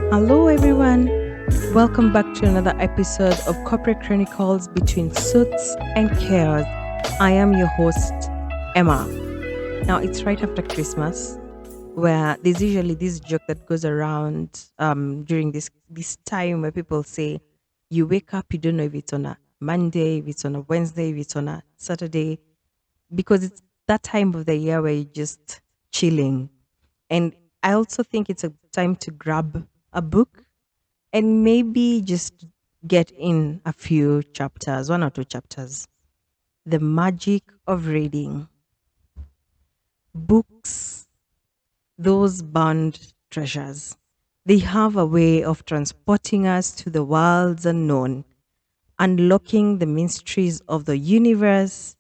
Hello, everyone. Welcome back to another episode of Corporate Chronicles between Suits and Chaos. I am your host, Emmah. Now, it's right after Christmas, where there's usually this joke that goes around during this time where people say, you wake up, you don't know if it's on a Monday, if it's on a Wednesday, if it's on a Saturday, because it's that time of the year where you're just chilling. And I also think it's a time to grab a book and maybe just get in a few chapters, one or two chapters. The magic of reading. Books, those bound treasures. They have a way of transporting us to the worlds unknown, unlocking the mysteries of the universe,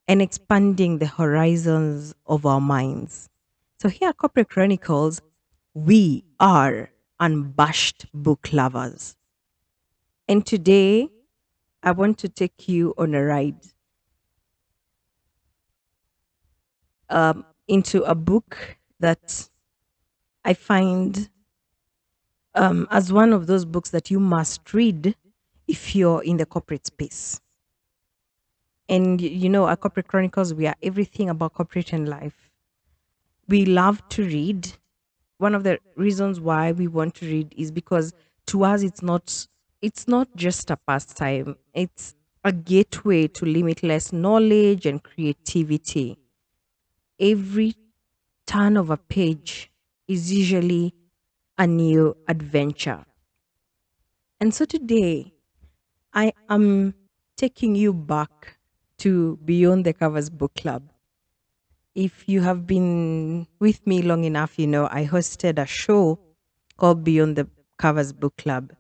and expanding the horizons of our minds. So, here at Corporate Chronicles, we are unabashed book lovers. And today, I want to take you on a ride into a book that I find as one of those books that you must read if you're in the corporate space. And you know, at Corporate Chronicles, we are everything about corporate and life. We love to read. One of the reasons why we want to read is because to us it's not just a pastime. It's a gateway to limitless knowledge and creativity. Every turn of a page is usually a new adventure. And so today, I am taking you back to Beyond the Covers Book Club. If you have been with me long enough, you know I hosted a show called Beyond the Covers Book Club.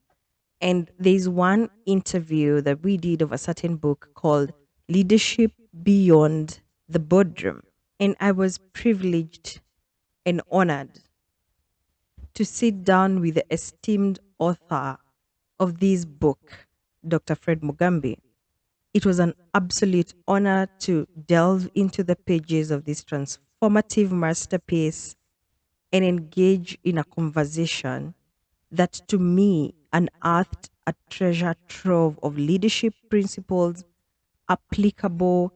And there's one interview that we did of a certain book called Leadership Beyond the Boardroom. And I was privileged and honored to sit down with the esteemed author of this book, Dr. Fred Mugambi. It was an absolute honor to delve into the pages of this transformative masterpiece and engage in a conversation that to me unearthed a treasure trove of leadership principles applicable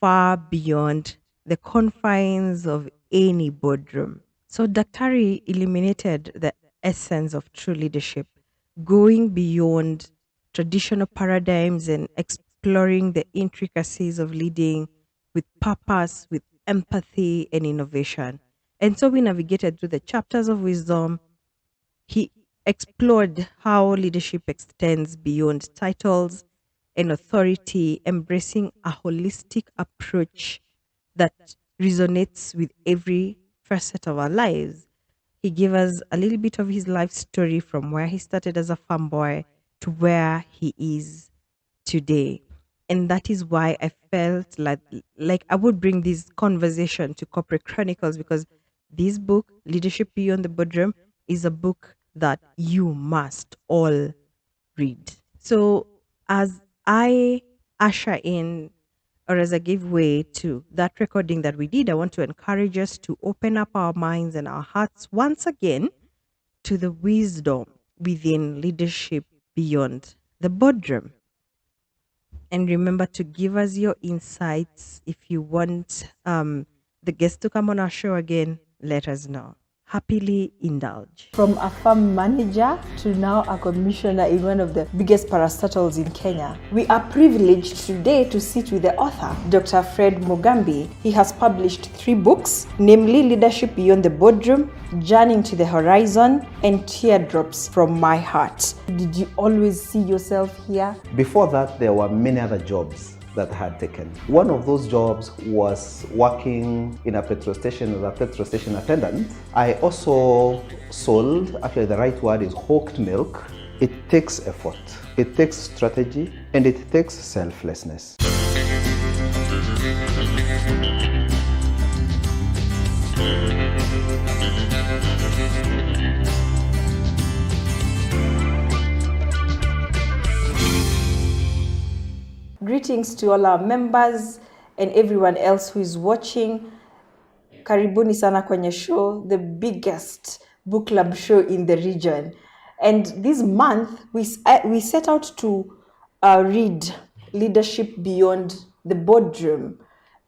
far beyond the confines of any boardroom. So Daktari illuminated the essence of true leadership, going beyond traditional paradigms and exploring the intricacies of leading with purpose, with empathy and innovation. And so we navigated through the chapters of wisdom. He explored how leadership extends beyond titles and authority, embracing a holistic approach that resonates with every facet of our lives. He gave us a little bit of his life story from where he started as a farm boy to where he is today. And that is why I felt like I would bring this conversation to Corporate Chronicles because this book, Leadership Beyond the Boardroom, is a book that you must all read. So as I usher in or as I give way to that recording that we did, I want to encourage us to open up our minds and our hearts once again to the wisdom within leadership beyond the boardroom. And remember to give us your insights. If you want the guest to come on our show again, let us know. Happily indulge. From a farm manager to now a commissioner in one of the biggest parastatals in Kenya, we are privileged today to sit with the author, Dr. Fred Mugambi. He has published 3 books, namely Leadership Beyond the Boardroom, Journeying to the Horizon, and Teardrops from My Heart. Did you always see yourself here? Before that, there were many other jobs that I had taken. One of those jobs was working in a petrol station as a petrol station attendant. I also sold, actually the right word is hawked milk. It takes effort, it takes strategy, and it takes selflessness. Greetings to all our members and everyone else who is watching. Karibuni sana kwenye show, the biggest book club show in the region. And this month, we set out to read Leadership Beyond the Boardroom.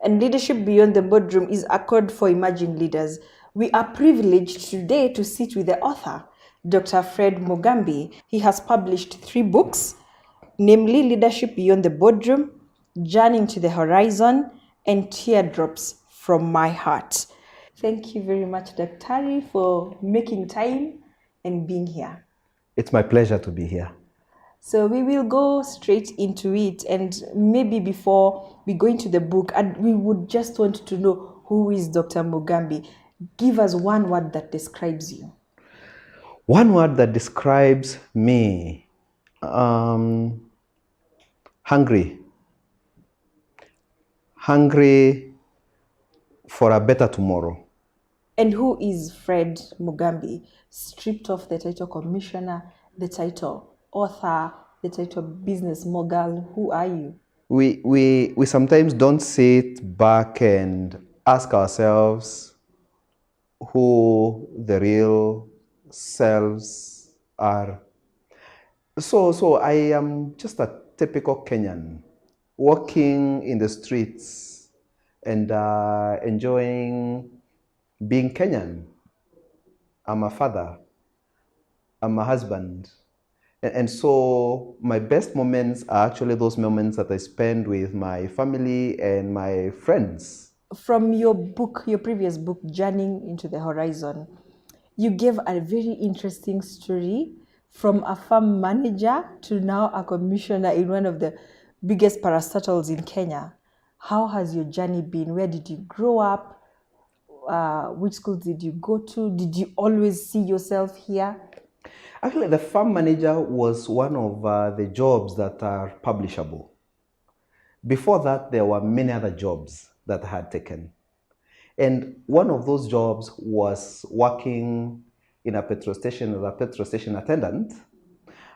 And Leadership Beyond the Boardroom is a code for emerging leaders. We are privileged today to sit with the author, Dr. Fred Mugambi. He has published 3 books, namely Leadership Beyond the Boardroom, Journeying to the Horizon, and Teardrops from My Heart. Thank you very much, Dr. for making time and being here. It's my pleasure to be here. So we will go straight into it, and maybe before we go into the book, and we would just want to know, who is Dr. Mugambi? Give us one word that describes you. One word that describes me, hungry. Hungry for a better tomorrow. And who is Fred Mugambi? Stripped of the title commissioner, the title author, the title business mogul, who are you? We sometimes don't sit back and ask ourselves who the real selves are. So I am just a typical Kenyan, walking in the streets and enjoying being Kenyan. I'm a father, I'm a husband. And so my best moments are actually those moments that I spend with my family and my friends. From your book, your previous book, Journeying into the Horizon, you gave a very interesting story from a farm manager to now a commissioner in one of the biggest parastatals in Kenya. How has your journey been? Where did you grow up? Which schools did you go to? Did you always see yourself here? Actually, the farm manager was one of the jobs that are publishable. Before that, there were many other jobs that I had taken. And one of those jobs was working in a petrol station as a petrol station attendant.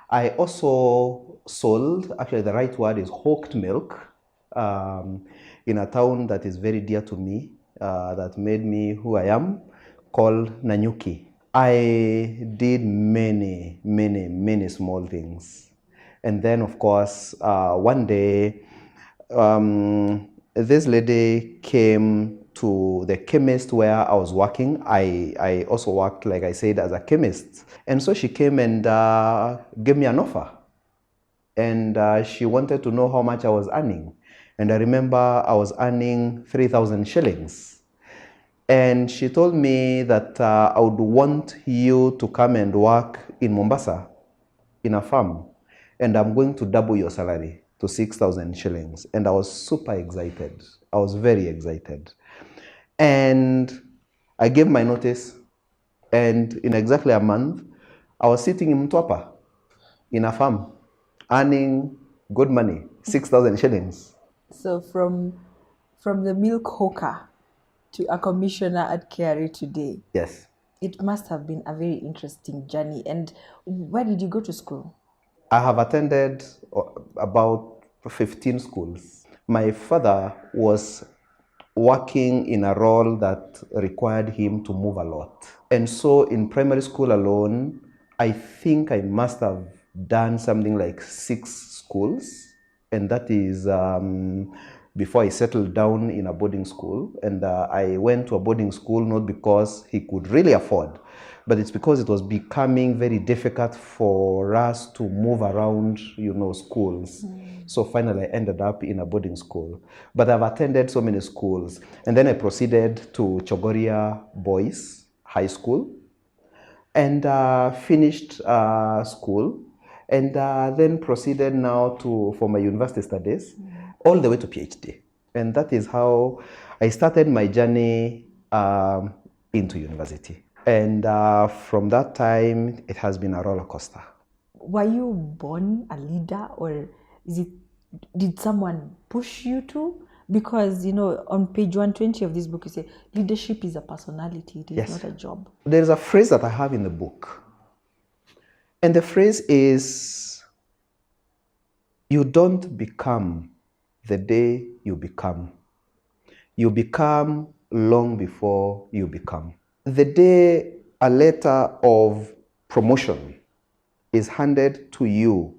I also sold, actually the right word is hawked milk, in a town that is very dear to me, that made me who I am, called Nanyuki. I did many small things. And then, of course, one day, this lady came to the chemist where I was working. I also worked, like I said, as a chemist. And so she came and gave me an offer. And she wanted to know how much I was earning. And I remember I was earning 3,000 shillings. And she told me that I would want you to come and work in Mombasa, in a farm. And I'm going to double your salary to 6,000 shillings. And I was super excited. I was very excited. And I gave my notice. And in exactly a month, I was sitting in Mtwapa, in a farm, earning good money, 6,000 shillings. So from the milk hawker to a commissioner at KRA today. Yes. It must have been a very interesting journey. And where did you go to school? I have attended about 15 schools. My father was working in a role that required him to move a lot. And so in primary school alone, I think I must have done something like 6 schools. And that is before I settled down in a boarding school. And I went to a boarding school not because he could really afford, but it's because it was becoming very difficult for us to move around, schools. So finally I ended up in a boarding school. But I've attended so many schools. And then I proceeded to Chogoria Boys High School and finished school. And then proceeded now for my university studies, all the way to PhD. And that is how I started my journey into university. And from that time, it has been a roller coaster. Were you born a leader, or did someone push you to? Because, on page 120 of this book, you say, leadership is a personality, it is not a job. There's a phrase that I have in the book. And the phrase is, you don't become the day you become. You become long before you become. The day a letter of promotion is handed to you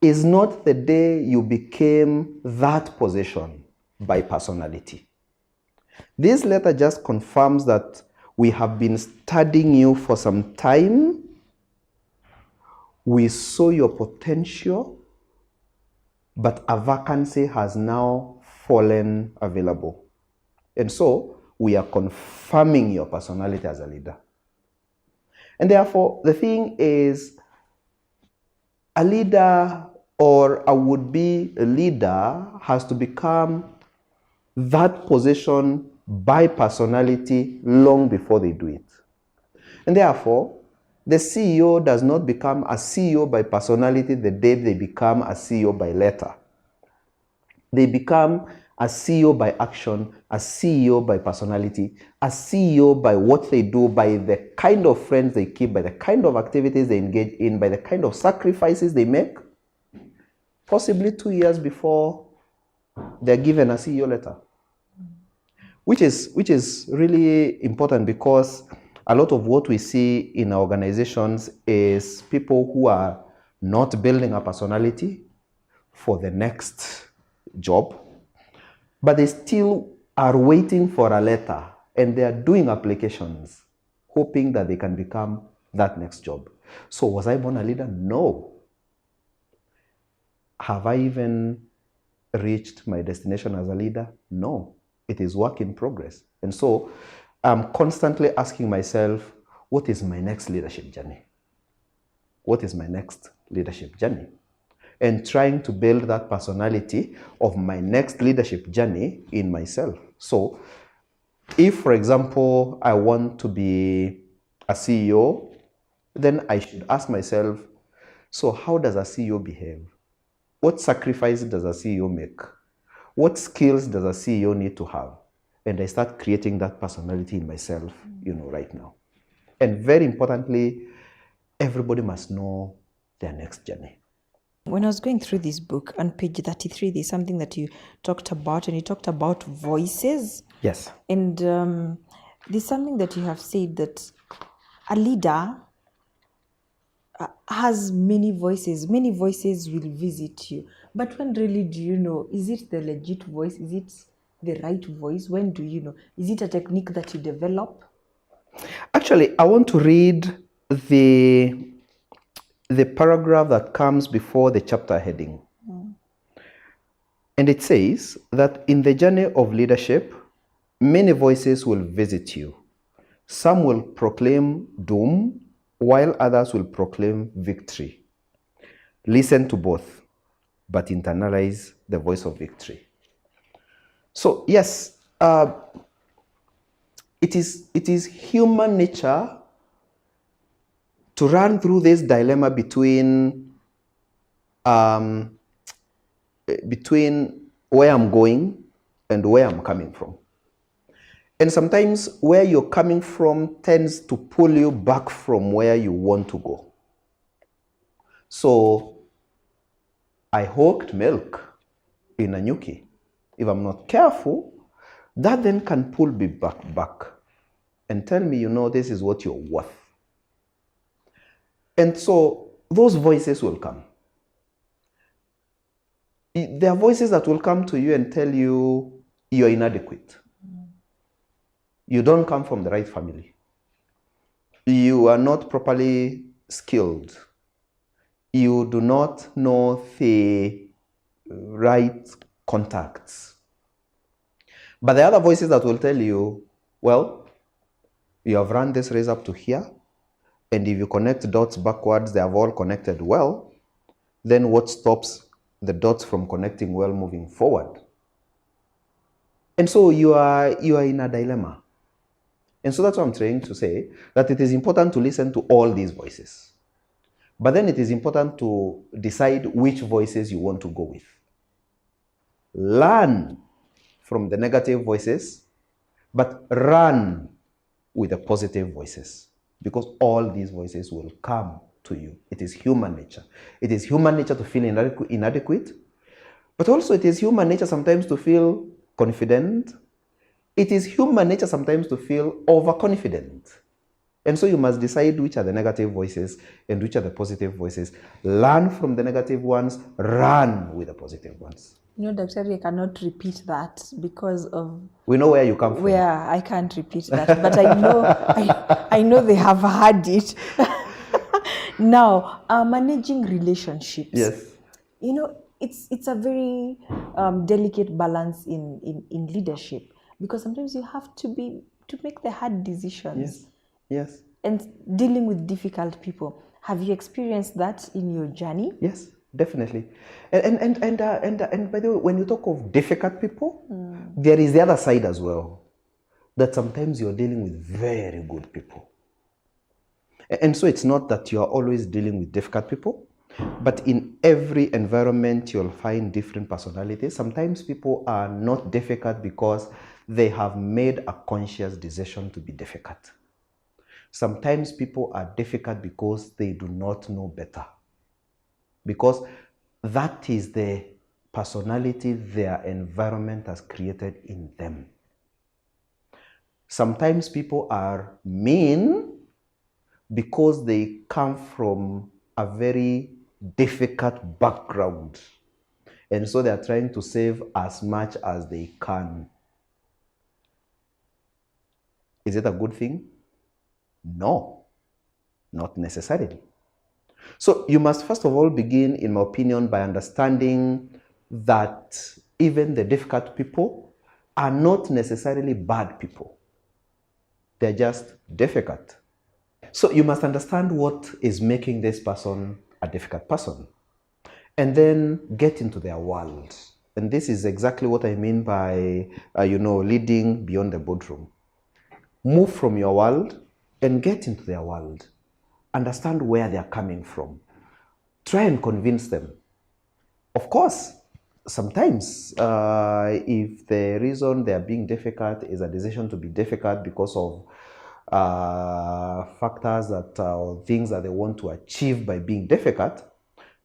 is not the day you became that position by personality. This letter just confirms that we have been studying you for some time. We saw your potential, but a vacancy has now fallen available. And so we are confirming your personality as a leader. And therefore, the thing is, a leader or a would-be leader has to become that position by personality long before they do it. And therefore, the CEO does not become a CEO by personality the day they become a CEO by letter. They become a CEO by action, a CEO by personality, a CEO by what they do, by the kind of friends they keep, by the kind of activities they engage in, by the kind of sacrifices they make, possibly 2 years before they're given a CEO letter. Which is really important, because a lot of what we see in our organizations is people who are not building a personality for the next job, but they still are waiting for a letter, and they are doing applications hoping that they can become that next job. So was I born a leader? No. Have I even reached my destination as a leader? No. It is work in progress. And so I'm constantly asking myself, what is my next leadership journey? What is my next leadership journey? And trying to build that personality of my next leadership journey in myself. So if, for example, I want to be a CEO, then I should ask myself, so how does a CEO behave? What sacrifice does a CEO make? What skills does a CEO need to have? And I start creating that personality in myself, right now. And very importantly, everybody must know their next journey. When I was going through this book, on page 33, there's something that you talked about, and you talked about voices. Yes. And there's something that you have said, that a leader has many voices. Many voices will visit you. But when really do you know, is it the legit voice? Is it the right voice? When do you know? Is it a technique that you develop? Actually, I want to read the paragraph that comes before the chapter heading. And it says that in the journey of leadership, many voices will visit you. Some will proclaim doom, while others will proclaim victory. Listen to both, but internalize the voice of victory. So yes, it is human nature to run through this dilemma between where I'm going and where I'm coming from. And sometimes where you're coming from tends to pull you back from where you want to go. So I hawked milk in a Nyuki. If I'm not careful, that then can pull me back and tell me, this is what you're worth. And so those voices will come. There are voices that will come to you and tell you you're inadequate. You don't come from the right family. You are not properly skilled. You do not know the right contacts. But there are other voices that will tell you, well, you have run this race up to here, and if you connect dots backwards, they have all connected well. Then what stops the dots from connecting well moving forward? And so you are in a dilemma. And so that's what I'm trying to say, that it is important to listen to all these voices. But then it is important to decide which voices you want to go with. Learn from the negative voices, but run with the positive voices, because all these voices will come to you. It is human nature. It is human nature to feel inadequate, but also it is human nature sometimes to feel confident. It is human nature sometimes to feel overconfident. And so you must decide which are the negative voices and which are the positive voices. Learn from the negative ones, run with the positive ones. You know, Dr. I cannot repeat that because of We know where you come from. where I can't repeat that, but I know I know they have had it. Now, managing relationships. Yes. You know, it's a very delicate balance in leadership, because sometimes you have to make the hard decisions. Yes. Yes. And dealing with difficult people. Have you experienced that in your journey? Yes, definitely. And by the way, when you talk of difficult people, there is the other side as well. That sometimes you're dealing with very good people. And so it's not that you're always dealing with difficult people, but in every environment you'll find different personalities. Sometimes people are not difficult because they have made a conscious decision to be difficult. Sometimes people are difficult because they do not know better. Because that is the personality their environment has created in them. Sometimes people are mean because they come from a very difficult background. And so they are trying to save as much as they can. Is it a good thing? No, not necessarily. So you must first of all begin, in my opinion, by understanding that even the difficult people are not necessarily bad people. They're just difficult. So you must understand what is making this person a difficult person, and then get into their world. And this is exactly what I mean by, leading beyond the boardroom. Move from your world and get into their world. Understand where they're coming from. Try and convince them. Of course, sometimes if the reason they're being difficult is a decision to be difficult because of factors or things that they want to achieve by being difficult,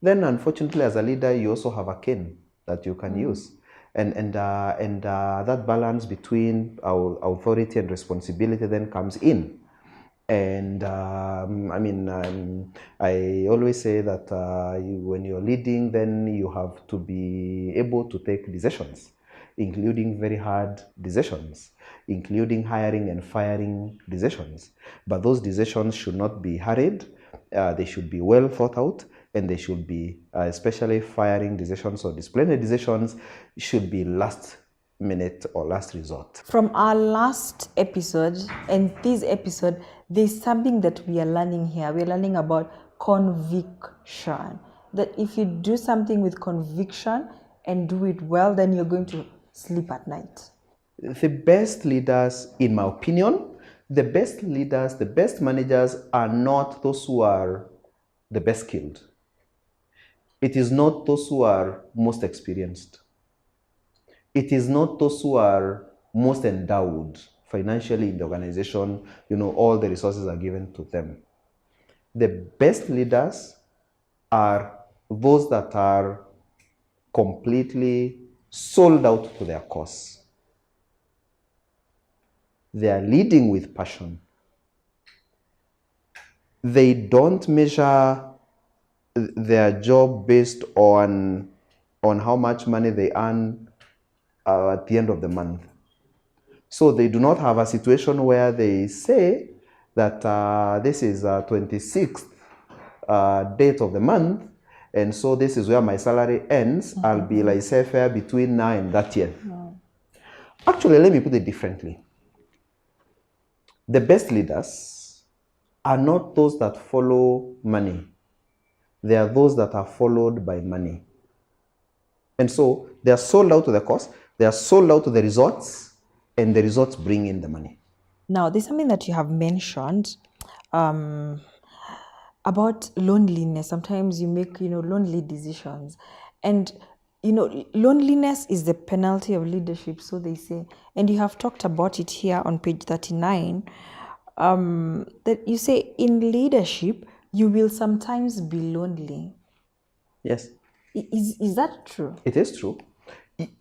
then unfortunately as a leader you also have a cane that you can use. And that balance between our authority and responsibility then comes in. And I always say that when you're leading, then you have to be able to take decisions, including very hard decisions, including hiring and firing decisions. But those decisions should not be hurried. They should be well thought out, and they should be, especially firing decisions or disciplinary decisions, should be last minute or last resort. From our last episode and this episode, there's something that we are learning here. We're learning about conviction. That if you do something with conviction and do it well, then you're going to sleep at night. The best leaders, in my opinion, the best leaders, the best managers are not those who are the best skilled. It is not those who are most experienced. It is not those who are most endowed financially in the organization. All the resources are given to them. The best leaders are those that are completely sold out to their cause. They are leading with passion. They don't measure their job based on how much money they earn at the end of the month. So they do not have a situation where they say that this is 26th date of the month, and so this is where my salary ends. I'll be laissez-faire between now and that year. Actually, let me put it differently. The best leaders are not those that follow money. They are those that are followed by money. And so they are sold out to the cause, they are sold out to the results, and the results bring in the money. Now, there's something that you have mentioned about loneliness. Sometimes you make, lonely decisions. And, loneliness is the penalty of leadership, so they say. And you have talked about it here on page 39, that you say in leadership, you will sometimes be lonely. Yes. Is that true? It is true.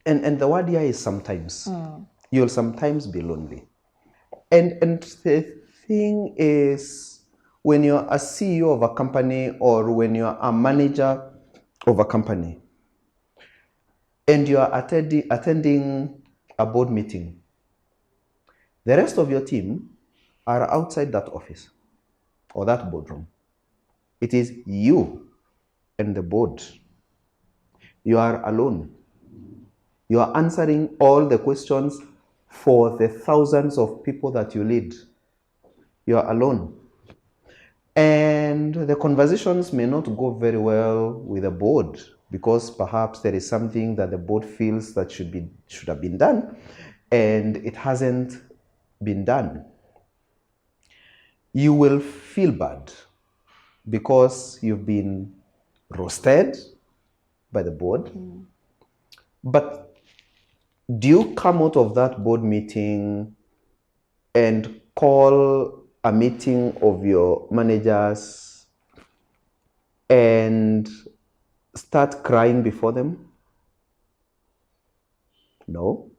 And the word here is sometimes. You'll sometimes be lonely. And the thing is when you're a CEO of a company or when you're a manager of a company and you are attending a board meeting, the rest of your team are outside that office or that boardroom. It is you and the board. You are alone. You are answering all the questions for the thousands of people that you lead. You are alone. And the conversations may not go very well with the board because perhaps there is something that the board feels that should have been done and it hasn't been done. You will feel bad because you've been roasted by the board. But do you come out of that board meeting and call a meeting of your managers and start crying before them? No.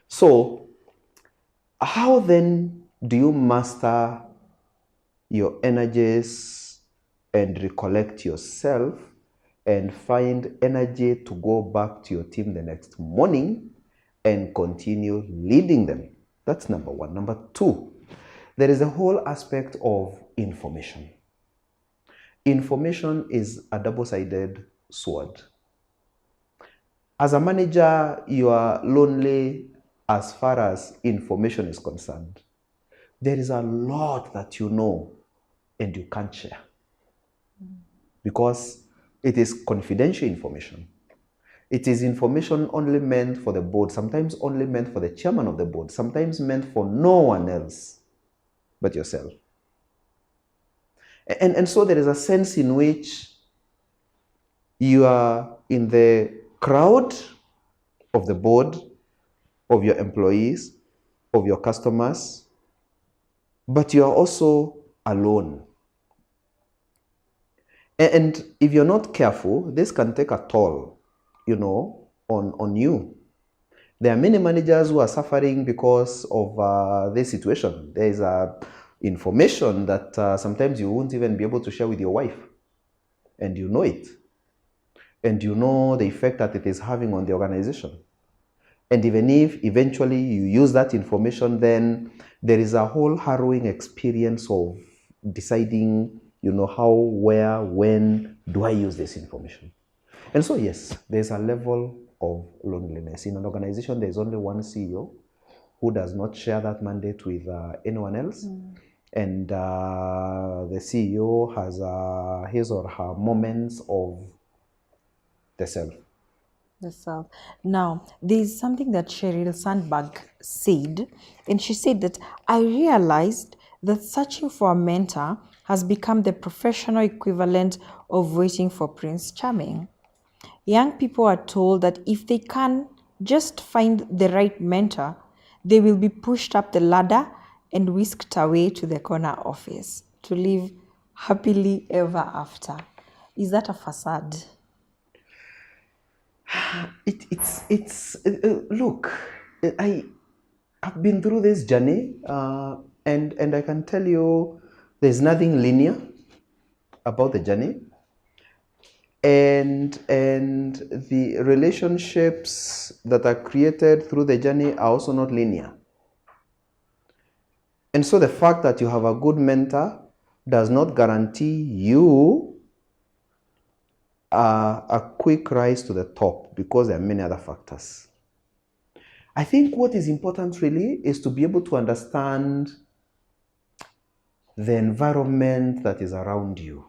So, how then do you master your energies and recollect yourself and find energy to go back to your team the next morning and continue leading them? That's number one. Number two, there is a whole aspect of information. Information is a double-sided sword. As a manager, you are lonely as far as information is concerned. There is a lot that you know and you can't share because it is confidential information. It is information only meant for the board, sometimes only meant for the chairman of the board, sometimes meant for no one else but yourself. And so there is a sense in which you are in the crowd of the board, of your employees, of your customers, but you are also alone. And if you're not careful, this can take a toll, on you. There are many managers who are suffering because of this situation. There is information that sometimes you won't even be able to share with your wife, and you know it. And you know the effect that it is having on the organization. And even if eventually you use that information, then there is a whole harrowing experience of deciding, how, where, when do I use this information? And so, yes, there's a level of loneliness. In an organization, there's only one CEO who does not share that mandate with anyone else. And the CEO has his or her moments of the self. The self. Now, there's something that Sheryl Sandberg said, and she said that I realized that searching for a mentor has become the professional equivalent of waiting for Prince Charming. Young people are told that if they can just find the right mentor, they will be pushed up the ladder and whisked away to the corner office to live happily ever after. Is that a facade? Look, I've been through this journey, and I can tell you there's nothing linear about the journey, and the relationships that are created through the journey are also not linear. And so the fact that you have a good mentor does not guarantee you a quick rise to the top, because there are many other factors. I think what is important really is to be able to understand the environment that is around you.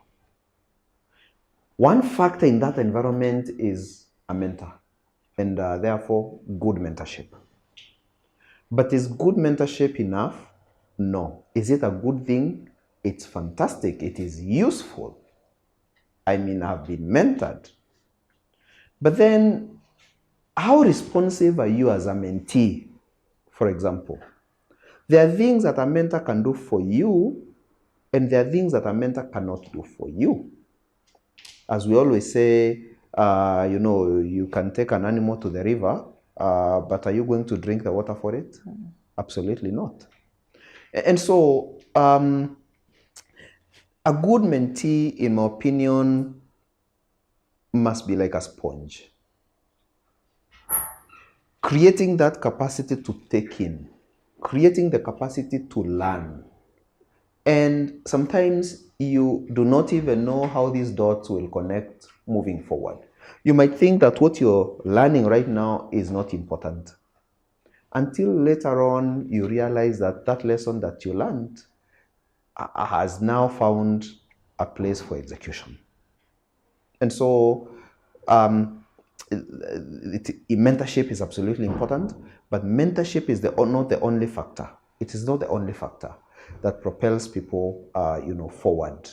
One factor in that environment is a mentor, and therefore good mentorship. But is good mentorship enough? No. Is it a good thing? It's fantastic. It is useful. I mean, I've been mentored. But then, how responsive are you as a mentee, for example? There are things that a mentor can do for you, and there are things that a mentor cannot do for you. As we always say, you can take an animal to the river, but are you going to drink the water for it? Absolutely not. And so, a good mentee, in my opinion, must be like a sponge, creating that capacity to take in, creating the capacity to learn. And sometimes you do not even know how these dots will connect moving forward. You might think that what you're learning right now is not important, until later on you realize that that lesson that you learned has now found a place for execution. And so mentorship is absolutely important, but mentorship is not the only factor. It is not the only factor that propels people forward.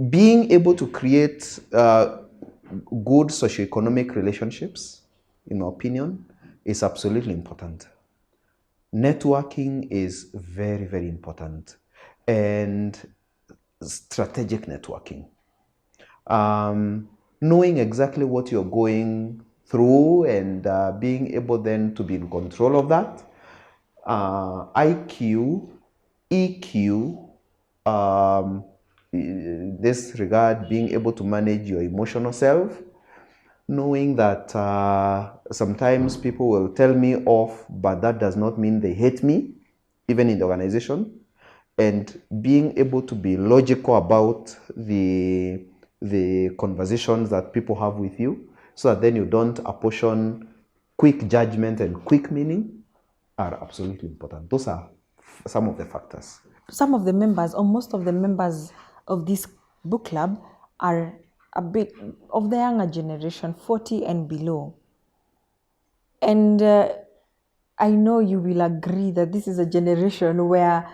Being able to create good socioeconomic relationships, in my opinion, is absolutely important. Networking is very, very important, and strategic networking. Knowing exactly what you're going through and being able then to be in control of that. IQ, EQ, in this regard, being able to manage your emotional self, knowing that sometimes people will tell me off, but that does not mean they hate me, even in the organization, and being able to be logical about the conversations that people have with you, so that then you don't apportion quick judgment and quick meaning, are absolutely important. Those are some of the factors. Some of the members, or most of the members of this book club, are a bit of the younger generation, 40 and below. And I know you will agree that this is a generation where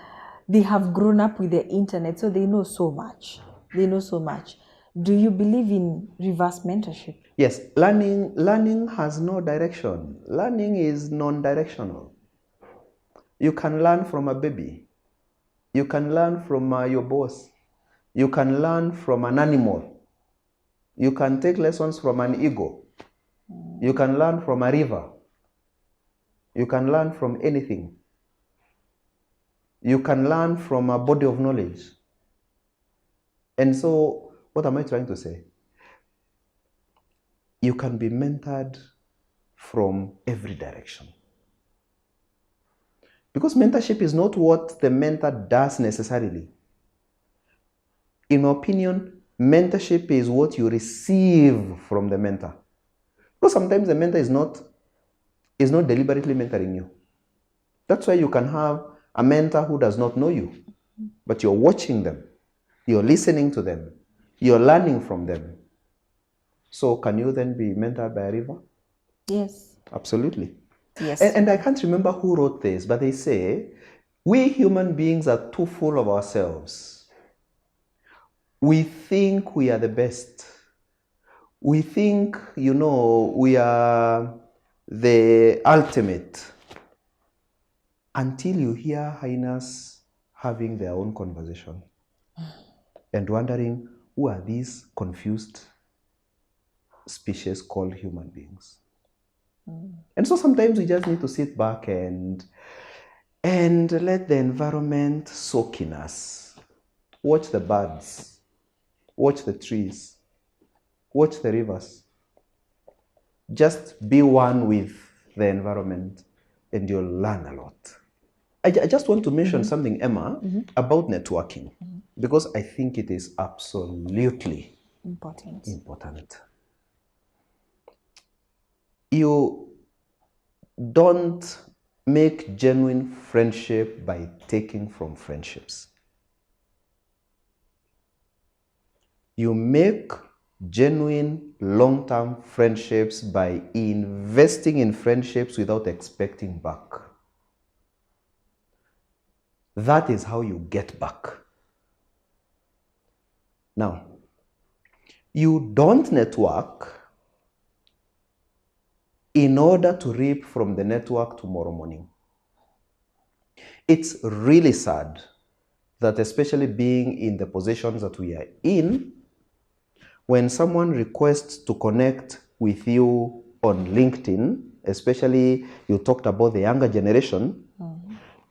they have grown up with the internet, so they know so much. They know so much. Do you believe in reverse mentorship? Yes, learning has no direction. Learning is non-directional. You can learn from a baby. You can learn from your boss. You can learn from an animal. You can take lessons from an eagle. You can learn from a river. You can learn from anything. You can learn from a body of knowledge. And so, what am I trying to say? You can be mentored from every direction. Because mentorship is not what the mentor does necessarily. In my opinion, mentorship is what you receive from the mentor. Because sometimes the mentor is not deliberately mentoring you. That's why you can have a mentor who does not know you, but you're watching them, you're listening to them, you're learning from them. So can you then be mentored by a river? Yes. Absolutely. Yes. And I can't remember who wrote this, but they say, we human beings are too full of ourselves. We think we are the best. We think, we are the ultimate, until you hear hyenas having their own conversation and wondering, who are these confused species called human beings? And so sometimes we just need to sit back and let the environment soak in us. Watch the birds, watch the trees, watch the rivers. Just be one with the environment and you'll learn a lot. I just want to mention something, Emmah, about networking, because I think it is absolutely important. You don't make genuine friendship by taking from friendships. You make genuine long-term friendships by investing in friendships without expecting back. That is how you get back. Now, you don't network in order to reap from the network tomorrow morning. It's really sad that, especially being in the positions that we are in, when someone requests to connect with you on LinkedIn, especially you talked about the younger generation,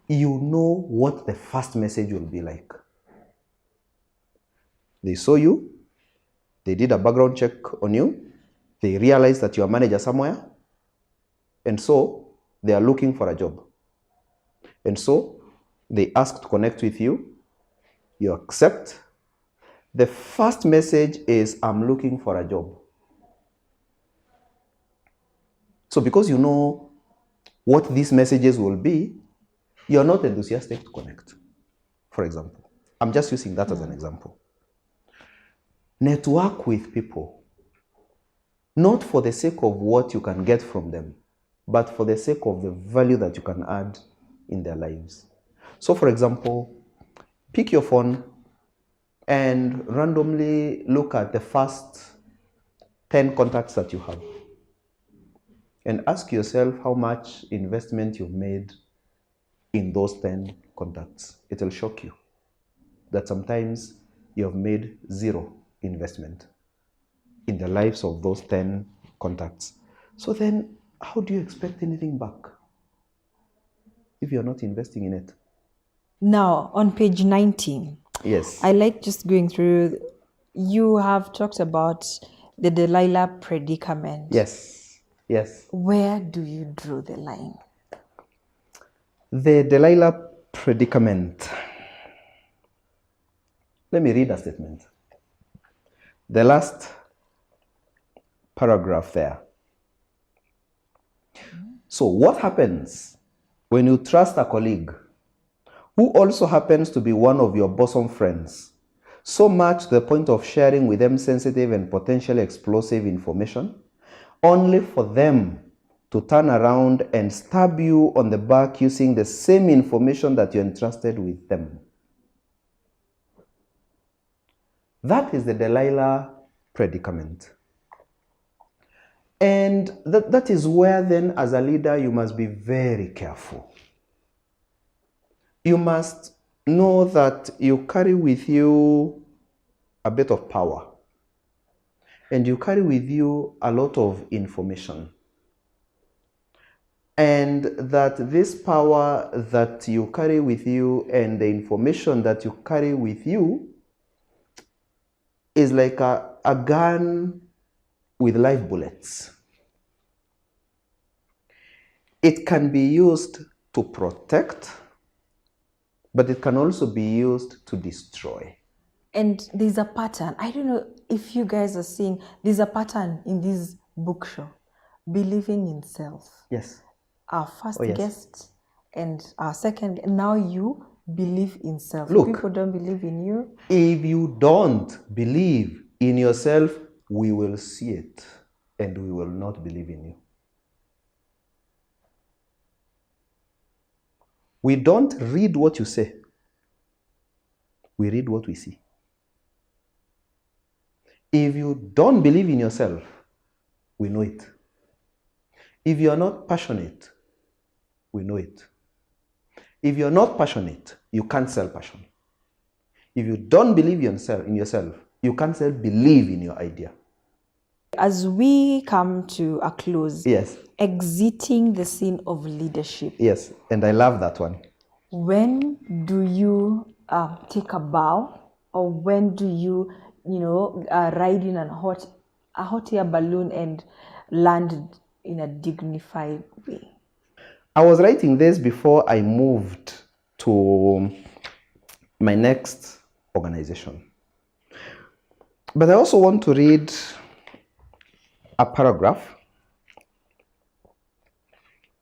you know what the first message will be like. They saw you, they did a background check on you, they realized that you're a manager somewhere, and so they are looking for a job. And so they ask to connect with you, you accept. The first message is, I'm looking for a job. So because you know what these messages will be, you're not enthusiastic to connect, for example. I'm just using that as an example. Network with people, not for the sake of what you can get from them, but for the sake of the value that you can add in their lives. So for example, pick your phone and randomly look at the first 10 contacts that you have and ask yourself how much investment you've made in those 10 contacts. It will shock you that sometimes you have made zero investment in the lives of those 10 contacts. So then, how do you expect anything back if you're not investing in it? Now, on page 19, Yes. I like just going through, you have talked about the Delilah predicament. Yes. Yes. Where do you draw the line? The Delilah predicament. Let me read a statement. The last paragraph there. So what happens when you trust a colleague who also happens to be one of your bosom friends, so much to the point of sharing with them sensitive and potentially explosive information, only for them to turn around and stab you on the back using the same information that you entrusted with them? That is the Delilah predicament. And that is where then, as a leader, you must be very careful. You must know that you carry with you a bit of power, and you carry with you a lot of information, and that this power that you carry with you and the information that you carry with you is like a gun with live bullets. It can be used to protect, but it can also be used to destroy. And there's a pattern. I don't know if you guys are seeing, there's a pattern in this book show. Believing in self. Yes. Our first yes. guest and our second, now you believe in self. Look, people don't believe in you. If you don't believe in yourself, we will see it and we will not believe in you. We don't read what you say. We read what we see. If you don't believe in yourself, we know it. If you are not passionate, we know it. If you're not passionate, you can't sell passion. If you don't believe in yourself, you can't sell believe in your idea. As we come to a close, yes, exiting the scene of leadership. Yes, and I love that one. When do you take a bow, or when do you, ride in a hot air balloon and land in a dignified way? I was writing this before I moved to my next organization. But I also want to read a paragraph.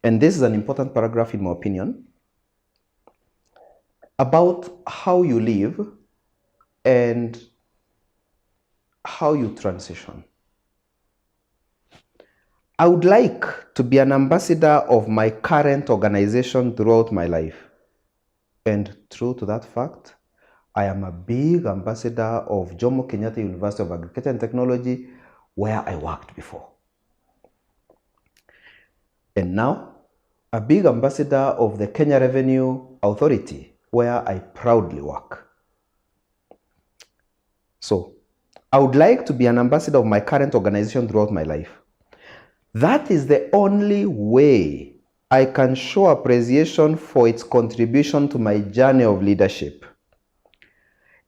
And this is an important paragraph in my opinion, about how you live and how you transition. I would like to be an ambassador of my current organization throughout my life. And true to that fact, I am a big ambassador of Jomo Kenyatta University of Agriculture and Technology, where I worked before. And now, a big ambassador of the Kenya Revenue Authority, where I proudly work. So, I would like to be an ambassador of my current organization throughout my life. That is the only way I can show appreciation for its contribution to my journey of leadership.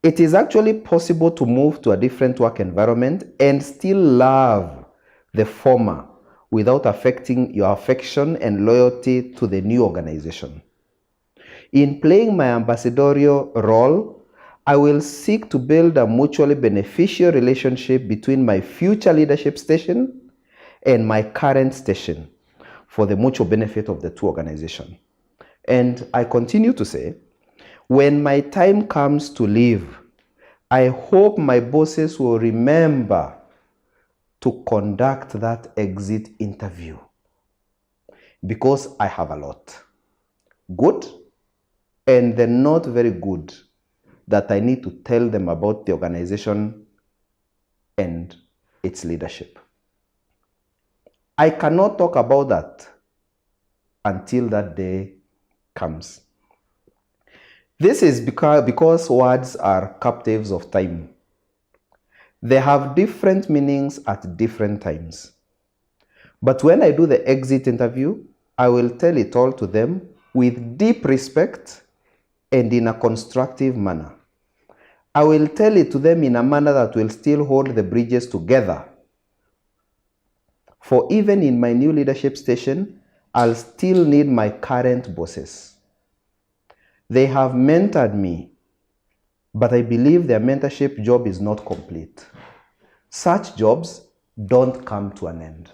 It is actually possible to move to a different work environment and still love the former without affecting your affection and loyalty to the new organization. In playing my ambassadorial role, I will seek to build a mutually beneficial relationship between my future leadership station and my current station for the mutual benefit of the two organizations. And I continue to say, when my time comes to leave, I hope my bosses will remember to conduct that exit interview because I have a lot. Good and the not very good that I need to tell them about the organization and its leadership. I cannot talk about that until that day comes. This is because words are captives of time. They have different meanings at different times. But when I do the exit interview, I will tell it all to them with deep respect and in a constructive manner. I will tell it to them in a manner that will still hold the bridges together. For even in my new leadership station, I'll still need my current bosses. They have mentored me, but I believe their mentorship job is not complete. Such jobs don't come to an end.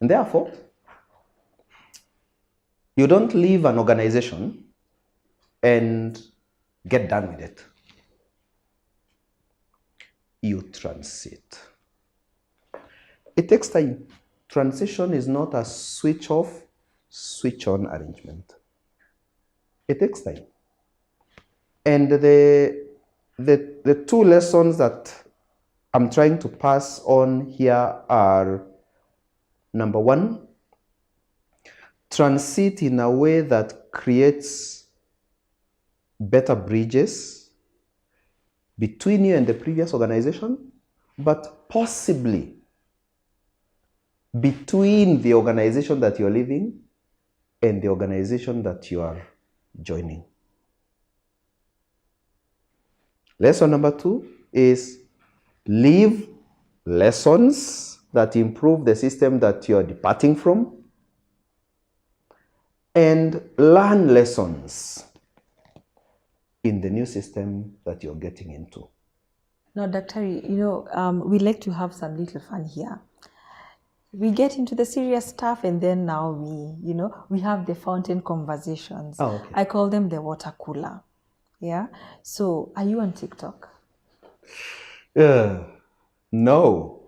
And therefore, you don't leave an organization and get done with it. You transit. It takes time. Transition is not a switch off, switch on arrangement. It takes time. And the two lessons that I'm trying to pass on here are, number one, transit in a way that creates better bridges between you and the previous organization, but possibly between the organization that you're leaving and the organization that you are joining. Lesson number two is leave lessons that improve the system that you're departing from and learn lessons in the new system that you're getting into. Now, Daktari, we like to have some little fun here. We get into the serious stuff and then now we have the fountain conversations. Oh, okay. I call them the water cooler. Yeah. So are you on TikTok? No,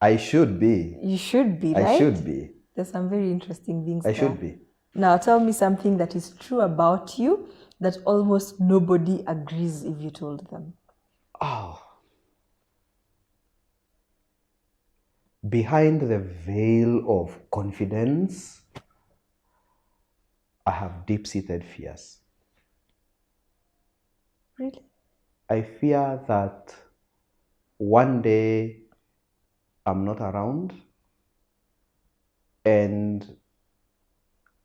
I should be. You should be, right? I should be. There's some very interesting things I there. should be. Now tell me something that is true about you that almost nobody agrees if you told them. Oh. Behind the veil of confidence, I have deep-seated fears. Really? I fear that one day I'm not around and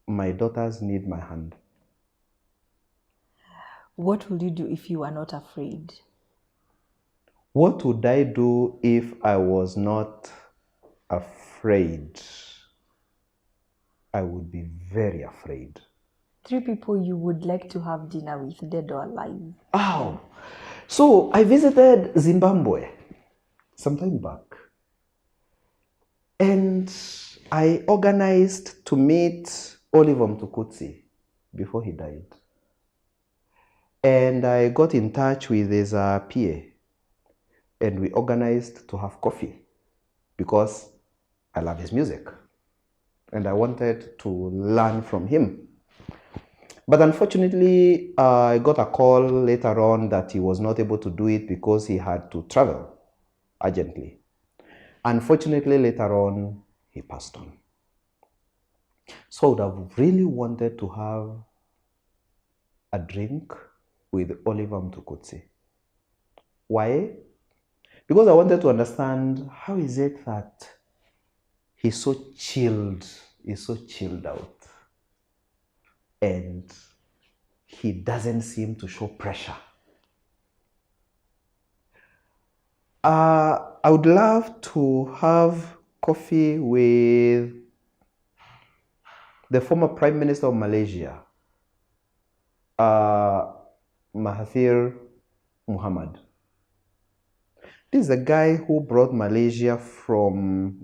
my daughters need my hand. What would you do if you were not afraid? What would I do if I was not afraid? I would be very afraid. 3 people you would like to have dinner with, dead or alive. Oh, so I visited Zimbabwe some time back. And I organized to meet Oliver Mtukudzi before he died. And I got in touch with his PA. And we organized to have coffee because I love his music. And I wanted to learn from him. But unfortunately, I got a call later on that he was not able to do it because he had to travel urgently. Unfortunately, later on, he passed on. So I would have really wanted to have a drink with Oliver Mtukudzi. Why? Because I wanted to understand how is it that he's so chilled. He's so chilled out. And he doesn't seem to show pressure. I would love to have coffee with the former Prime Minister of Malaysia, Mahathir Muhammad. This is a guy who brought Malaysia from,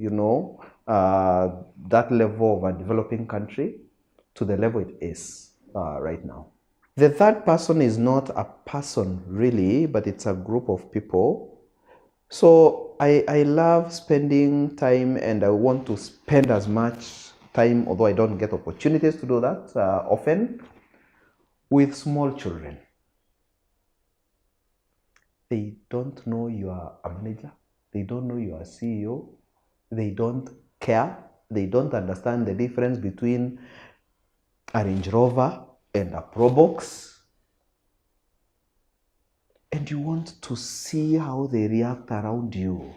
that level of a developing country to the level it is right now. The third person is not a person really, but it's a group of people. So I love spending time, and I want to spend as much time, although I don't get opportunities to do that often, with small children. They don't know you are a manager. They don't know you are a CEO. They don't care. They don't understand the difference between a Range Rover and a Pro Box. And you want to see how they react around you,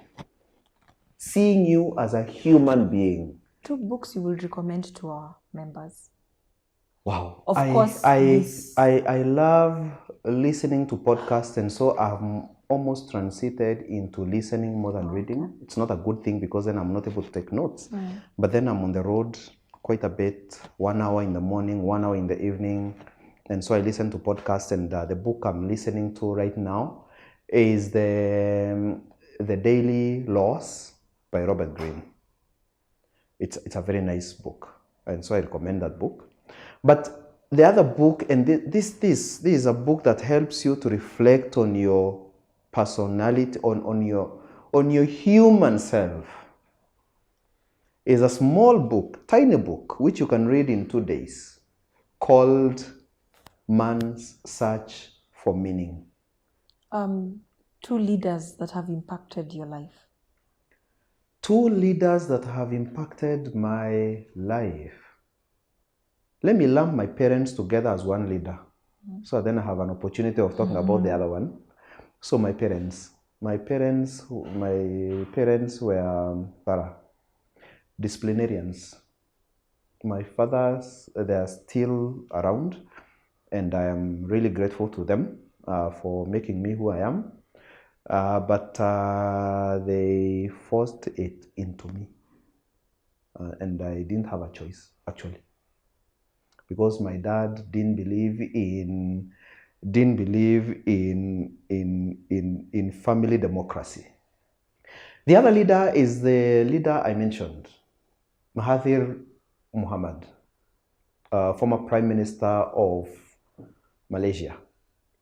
seeing you as a human being. 2 books you will recommend to our members? Wow. Of course, I love listening to podcasts, and so I'm almost transited into listening more than reading. It's not a good thing because then I'm not able to take notes. But then I'm on the road quite a bit, 1 hour in the morning, 1 hour in the evening. And so I listen to podcasts, and the book I'm listening to right now is the Daily Laws by Robert Greene. It's a very nice book, and so I recommend that book. But the other book, and this is a book that helps you to reflect on your personality, on your human self, is a small book, tiny book, which you can read in 2 days, called Man's Search for Meaning. 2 leaders that have impacted your life. 2 leaders that have impacted my life. Let me lump my parents together as one leader. So then I have an opportunity of talking about the other one. So my parents were disciplinarians. My fathers, they are still around, and I am really grateful to them for making me who I am. But they forced it into me, and I didn't have a choice, actually, because my dad didn't believe in family democracy. The other leader is the leader I mentioned, Mahathir Muhammad, former Prime Minister of Malaysia.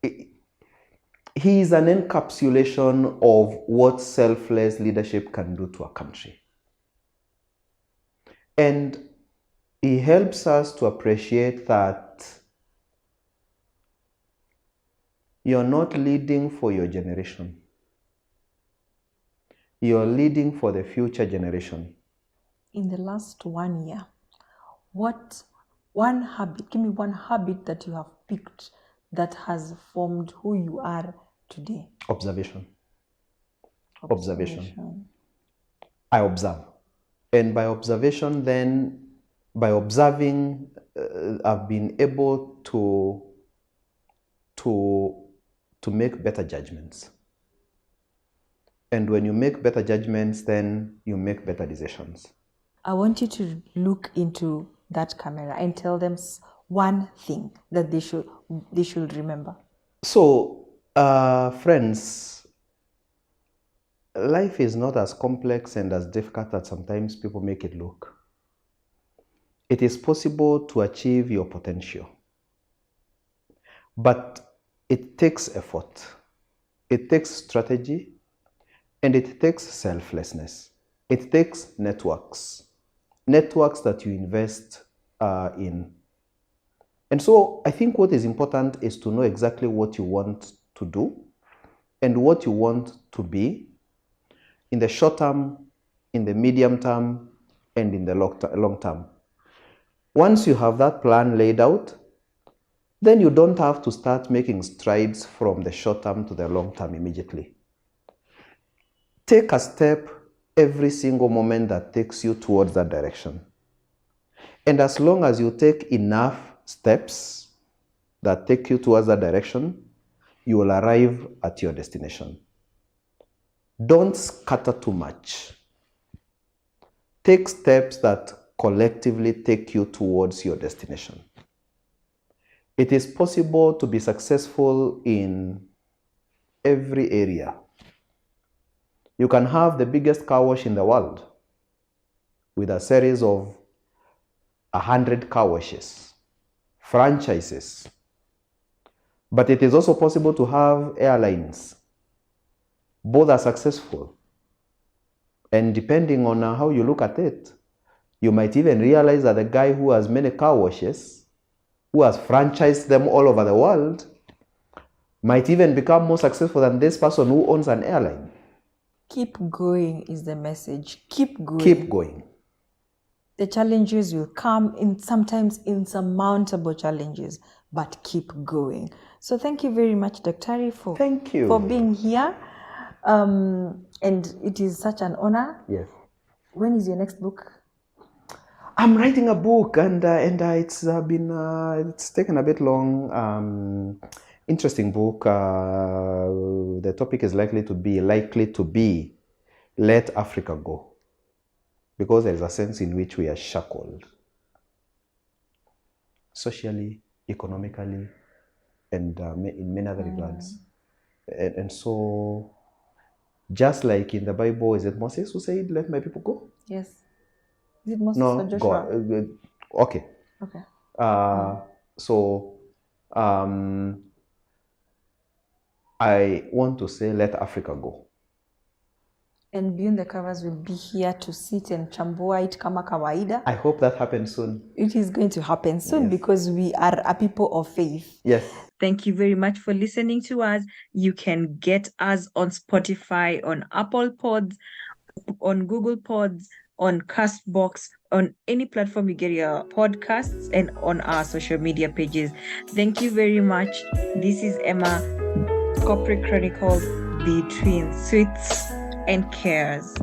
He is an encapsulation of what selfless leadership can do to a country. And he helps us to appreciate that you're not leading for your generation. You're leading for the future generation. In the last 1 year, give me one habit that you have picked that has formed who you are today. Observation. I observe. And by observation, then, by observing, I've been able to make better judgments. And when you make better judgments, then you make better decisions. I want you to look into that camera and tell them one thing that they should remember. So, friends, life is not as complex and as difficult as sometimes people make it look. It is possible to achieve your potential, but it takes effort, it takes strategy, and it takes selflessness. It takes networks that you invest in. And so I think what is important is to know exactly what you want to do and what you want to be in the short term, in the medium term, and in the long term. Once you have that plan laid out, then you don't have to start making strides from the short term to the long term immediately. Take a step every single moment that takes you towards that direction. And as long as you take enough steps that take you towards that direction, you will arrive at your destination. Don't scatter too much. Take steps that collectively take you towards your destination. It is possible to be successful in every area. You can have the biggest car wash in the world with a series of 100 car washes, franchises. But it is also possible to have airlines. Both are successful. And depending on how you look at it, you might even realize that the guy who has many car washes, who has franchised them all over the world, might even become more successful than this person who owns an airline. Keep going is the message. Keep going. Keep going. The challenges will come in, sometimes insurmountable challenges, but keep going. So thank you very much, Dr. for Thank you for being here. And it is such an honor. Yes. When is your next book? I'm writing a book, and it's taken a bit long. Interesting book. The topic is likely to be Let Africa Go, because there is a sense in which we are shackled socially, economically, and in many other regards. And so, just like in the Bible, is it Moses who said, "Let my people go"? Yes. Is it Moses No, or Joshua? God. Okay. Okay. So, I want to say, let Africa go. And Beyond the Covers will be here to sit and chambua it kama kawaida. I hope that happens soon. It is going to happen soon, because we are a people of faith. Yes. Thank you very much for listening to us. You can get us on Spotify, on Apple Pods, on Google Pods, on Castbox, on any platform you get your podcasts, and on our social media pages. Thank you very much. This is Emmah, Corporate Chronicles, between sweets and cares.